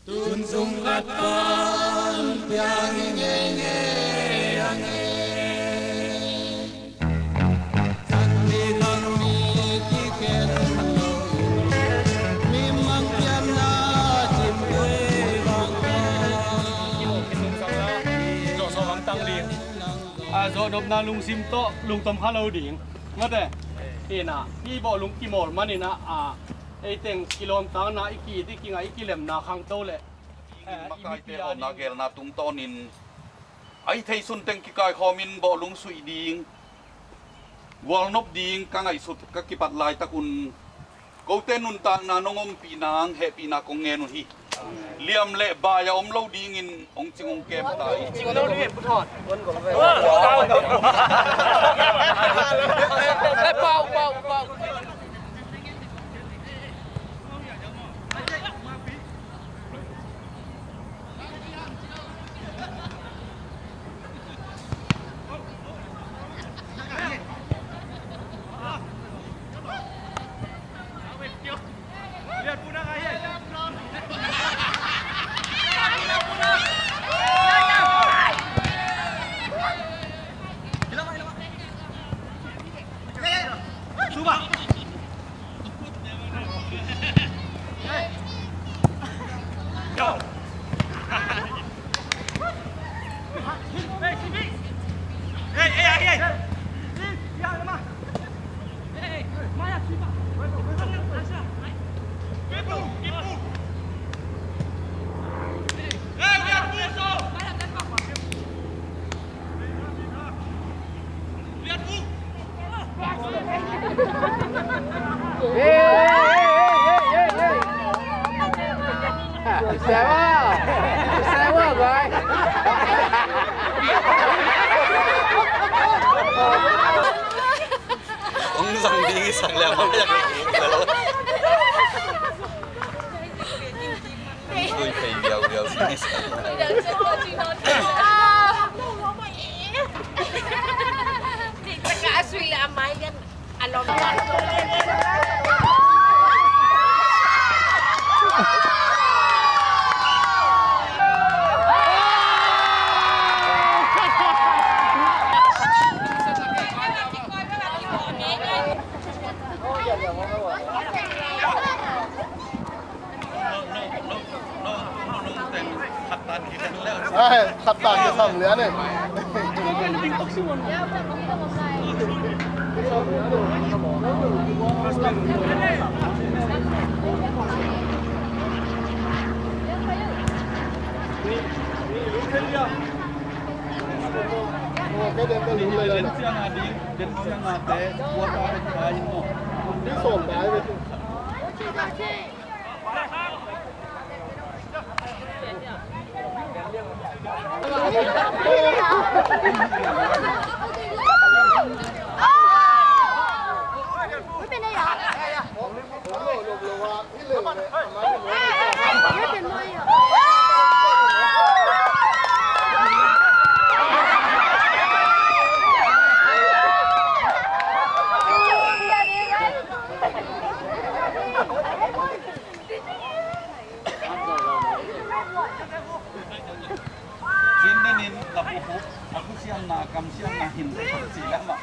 Tunsungkat pan piang ngenge ange Sandi kami kiken Mimang piana cimbe bangka Zo so ang tangling zo dop na lung sim to lung tom khalo ding ngate ina pi bo lung kimol manina ei teng kilom tang na iki ti kinga ikilem na khang to le makai te om na gel na tung tonin ai thei sun teng ki kai khomin bo lung sui ding wal nop ding kangai sut ka ki pat lai takun ko te nun tang na nongom pinang he pina kong nge nun hi liam le ba ya om lo ding in ong chingong kem tai ching lo ni pu thot won ko ve pau Sewa rồi. ong sang ding sang le ma ya ôi thầy giàu giàu xin Cả suy là máyกันอารมณ์ขับตากจะทำเหลือเนี่ยก็เดินก็รู้เลยนะเสียงอาดีเดินเสียงอาเตะวัวตาเป็นตายเนาะที่ส่งตายไปaku siang na kam siang na hin sila ma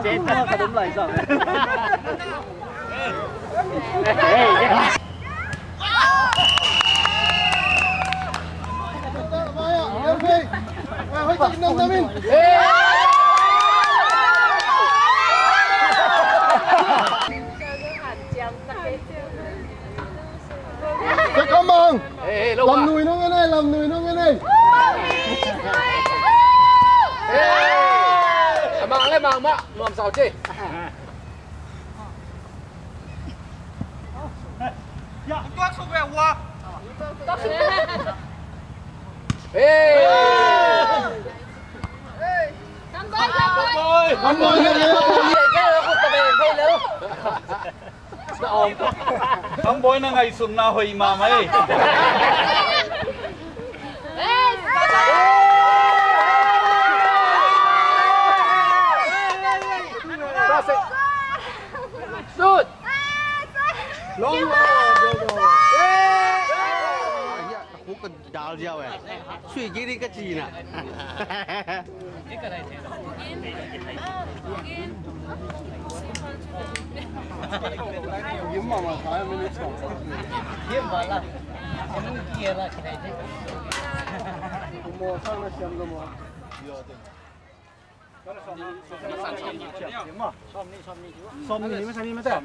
chết nó đúng lời rồi Cảm ơn. Làm nùi nó cái này, làm nùi nó cái này. Mang lên mang mạ, làm sao chứ? Ya, toát xuống về qua. Toát xuống. Ê! Không bôi cái gì Không bôi nó ngày xuân nào hồi mà mày. Sút Long Aku kedal jauh ya. Sui gini kecil nak. Game mama saya minit song. Game malah. Kamu kira kira ini. Mau sana siang kamu. Iya tu. Somni macam ni macam.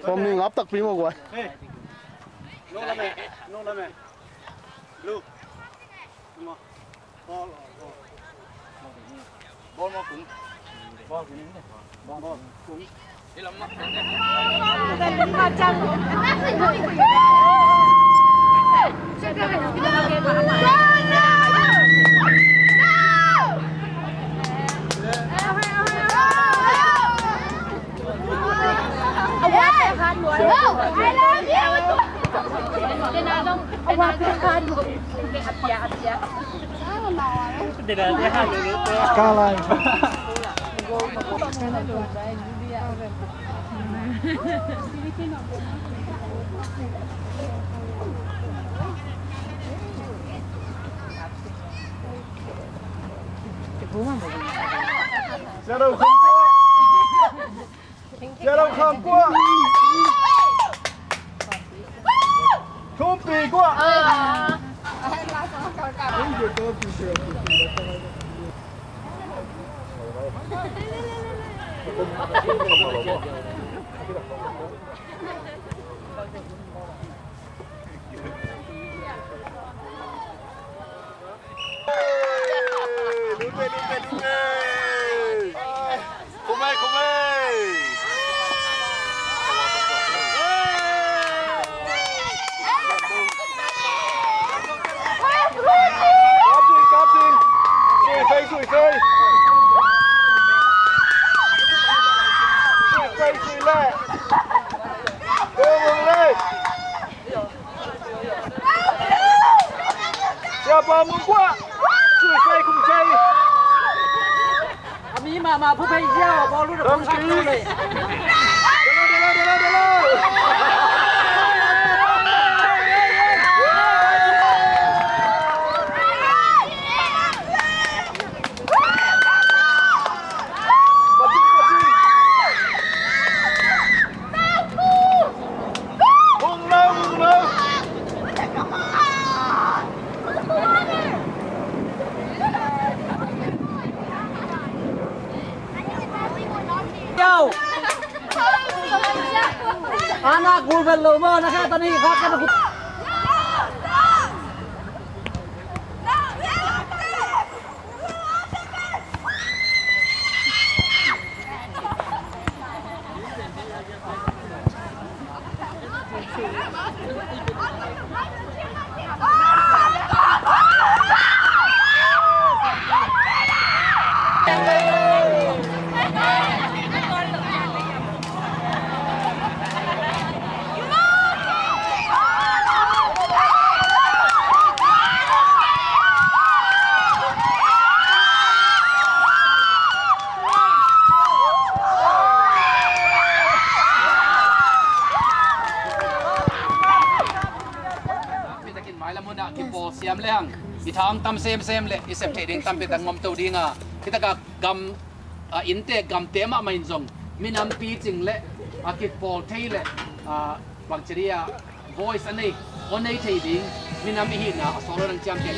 Somni ngap tak primo gua. No lame. Look. Semua. Ball mau kum. Ball ini. Ball kum. Ilam mak. Kalah. Ra đâu không qua. Ra đâu không qua. Không bị qua. Siapa muốn qua? Sủi cây cùng chơi. Ami mà phút hay gieo ball luôn được không sao luôn này. Anak gulbel lomo nak tani khak kan aku. Siam lehang ithang tam sem le isem theding tam pe kan ngom to dinga kita ka gam inte gam tema main zong minam pi ching le akit pol thei le bangcheria voice anei onei theding minam hi na solo rang champion